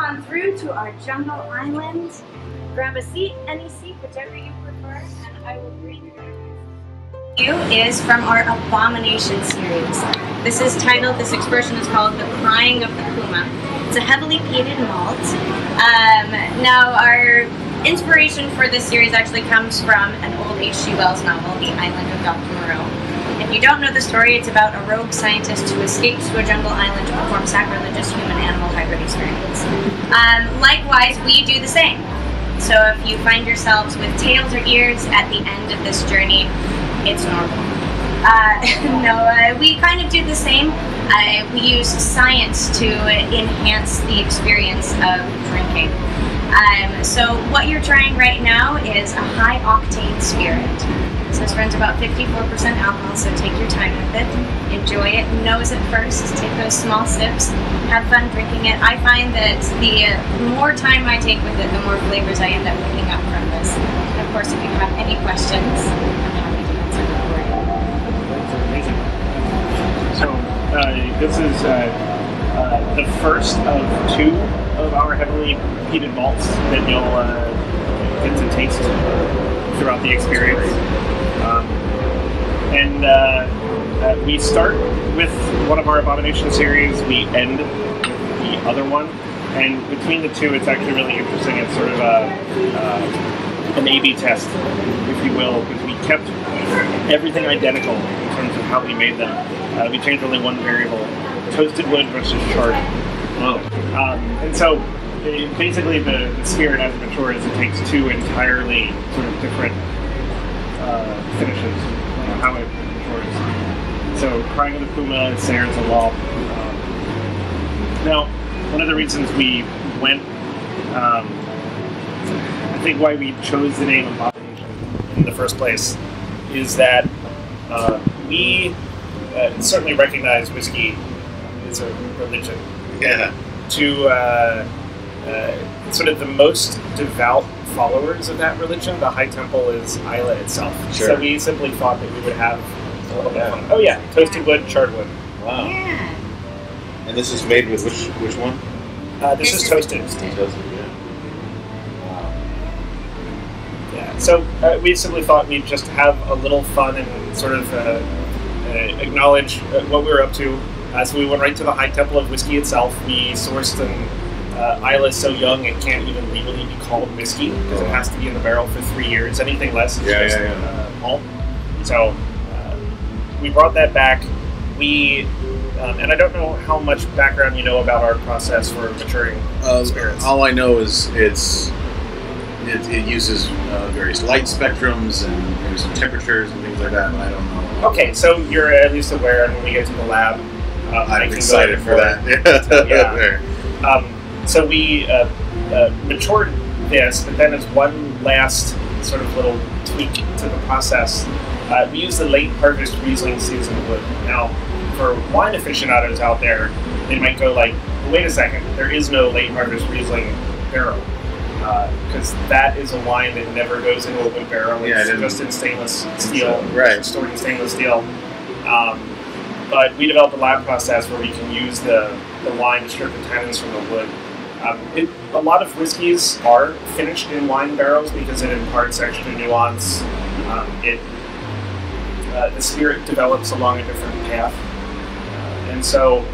on through to our jungle island. Grab a seat, any seat, whichever you prefer, and I will bring you is from our Abomination series. This expression is called the Crying of the Puma. It's a heavily peated malt. Now our inspiration for this series actually comes from an old H.G. Wells novel, The Island of Dr. Moreau. If you don't know the story, it's about a rogue scientist who escapes to a jungle island to perform sacrilegious human-animal hybrid experiments. Likewise, we do the same. So if you find yourselves with tails or ears at the end of this journey, it's normal. We kind of do the same. We use science to enhance the experience of drinking. So what you're trying right now is a high-octane spirit. So this runs about 54% alcohol, so take your time with it. Enjoy it. Nose it first. Take those small sips. Have fun drinking it. I find that the more time I take with it, the more flavors I end up picking up from this. And of course, if you have any questions, I'm happy to answer them for you. That's amazing. So this is the first of two of our heavily peated malts that you'll get to taste throughout the experience. We start with one of our Abomination series, we end with the other one, and between the two it's actually really interesting. It's sort of an A/B test, if you will, because we kept everything identical in terms of how we made them. We changed only one variable, toasted wood versus charred. And so basically the spirit as it matures, it takes two entirely sort of different finishes, how it matures. So Crying of the Puma, Sayers of Law. Now, one of the reasons we went, I think why we chose the name Abomination in the first place, is that we certainly recognize whiskey as a religion. Yeah. To sort of the most devout followers of that religion, the High Temple is Isla itself. Sure. So we simply thought that we would have a little bit of fun. Oh yeah, toasted wood, charred wood. Wow. Yeah. And this is made with which one? This is toasted. Toasted, yeah. Wow. Yeah. So we simply thought we'd just have a little fun and sort of acknowledge what we were up to. So we went right to the High Temple of Whiskey itself. We sourced an Isla is so young it can't even legally be called whiskey because it has to be in the barrel for 3 years. Anything less is just malt. So we brought that back. We and I don't know how much background you know about our process for maturing spirits. All I know is it uses various light spectrums and maybe some temperatures and things like that, but I don't know. Okay, so you're at least aware, and when we get to the lab, I'm excited for that. So we matured this, but then as one last sort of little tweak to the process, we use the late harvest Riesling seasoned wood. Now, for wine aficionados out there, they might go like, wait a second, there is no late harvest Riesling barrel. Because that is a wine that never goes into a wood barrel. It's just in stainless steel, stored in stainless steel. But we developed a lab process where we can use the wine to strip the tannins from the wood. A lot of whiskeys are finished in wine barrels because it imparts extra nuance. The spirit develops along a different path, and so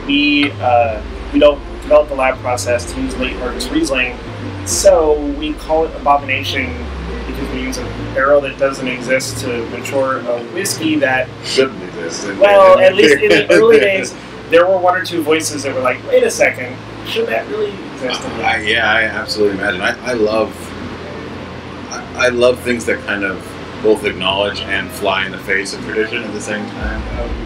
we developed the lab process to use late harvest Riesling. So we call it Abomination because we use a barrel that doesn't exist to mature a whiskey that shouldn't exist. Well, at least in the early days, there were one or two voices that were like, "Wait a second, should that really exist?" I absolutely imagine. I love things that kind of both acknowledge and fly in the face of tradition at the same time.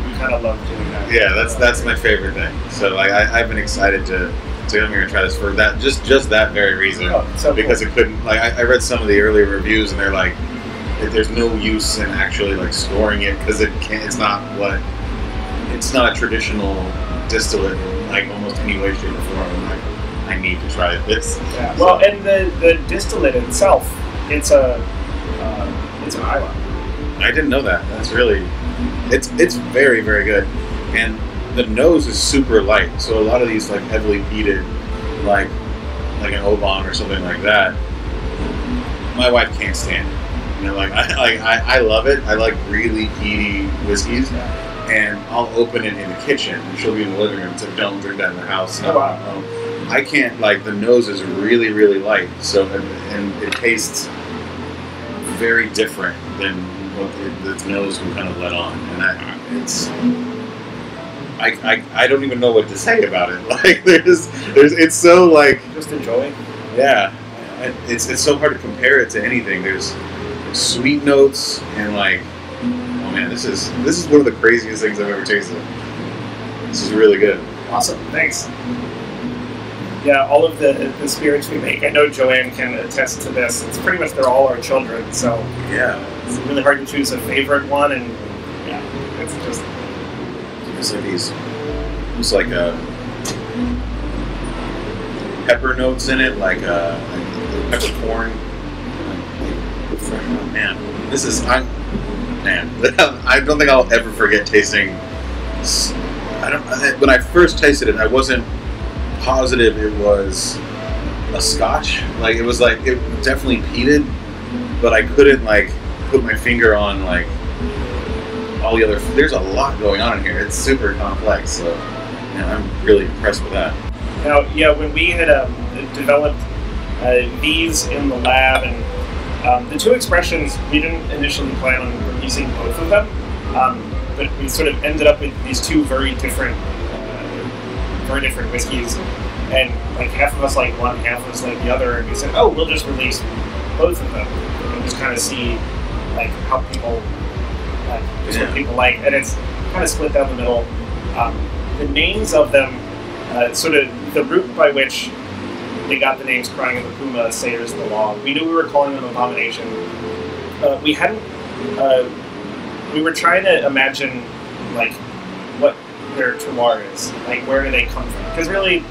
We kind of love doing that. Yeah, that's my favorite thing. So I've been excited to come here and try this for that just that very reason. Because it couldn't I read some of the earlier reviews and they're like, there's no use in actually storing it because it's not a traditional distillate in almost any way, shape, or form. I need to try this. Yeah. Well, and the distillate itself, it's an Isla. I didn't know that. That's really it's very, very good. And the nose is super light, so a lot of these heavily peated like an Oban or something like that, my wife can't stand it. You know, like I love it. I like really peaty whiskeys, and I'll open it in the kitchen, and she'll be in the living room. So don't drink that in the house. Oh, wow. I can't, like, the nose is really, really light, so and it tastes very different than what the nose will kind of let on, and I don't even know what to say about it. Like, it's so, like, just enjoy. Yeah, it's so hard to compare it to anything. There's sweet notes, and, like, oh man, this is one of the craziest things I've ever tasted. This is really good. Awesome, thanks. Yeah, all of the spirits we make, I know Joanne can attest to this. It's pretty much, they're all our children, so yeah, it's really hard to choose a favorite one, and yeah, it's just... There's like these, it's like pepper notes in it, like peppercorn. Oh man, I don't think I'll ever forget tasting. When I first tasted it, I wasn't positive it was a Scotch. Like, it was like, it definitely peated, but I couldn't, like, put my finger on, like, all the other. There's a lot going on in here. It's super complex, so yeah, I'm really impressed with that. Now, yeah, when we had developed these in the lab, and the two expressions, we didn't initially plan on releasing both of them, but we sort of ended up with these two very different whiskeys, and like half of us like one, half of us like the other, and we said, oh, we'll just release both of them and just kind of see like how people what people like, and it's kind of split down the middle. The names of them, sort of the route by which they got the names Crying of the Puma, Sayers of the Law. We knew we were calling them Abomination. We hadn't. We were trying to imagine like what their terroir is, like where do they come from? Because really,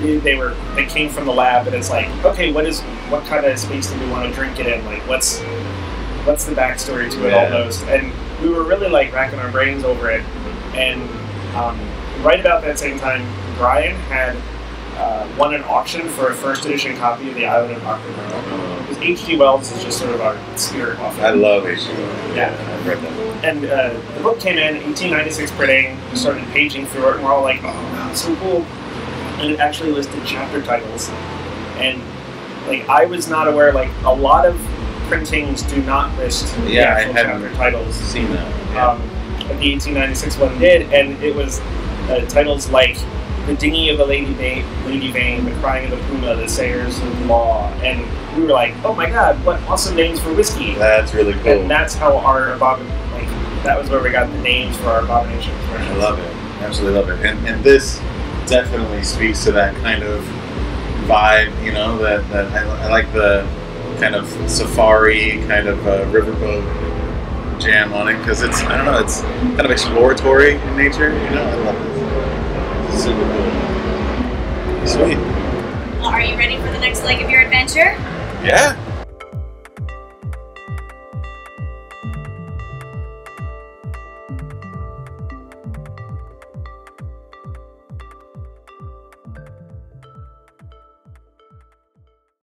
they came from the lab, and it's like, okay, what kind of space do we want to drink it in? Like, what's the backstory to it almost? And we were really like racking our brains over it, and right about that same time, Brian had won an auction for a first edition copy of The Island of Dr. Moreau. Because H.G. Wells is just sort of our spirit author. I love H.G. Wells. Yeah, I've read that. And the book came in 1896 printing. We started paging through it, and we're all like, "Oh, wow, it's so cool!" And it actually listed chapter titles. And like, I was not aware. Like, a lot of printings do not list the actual chapter titles. Seen that. Yeah. But the 1896 one did, and it was titles like The Dinghy of the Lady Vane, The Crying of the Puma, The Sayers of the Law, and we were like, oh my god, what awesome names for whiskey. That's really cool. And that's how our that was where we got the names for our Abomination. I love it. Absolutely love it. And this definitely speaks to that kind of vibe, you know, that I like the kind of safari, kind of riverboat jam on it, because it's, I don't know, it's kind of exploratory in nature, you know, I love it. Super cool. Sweet. Well, are you ready for the next leg of your adventure? Yeah.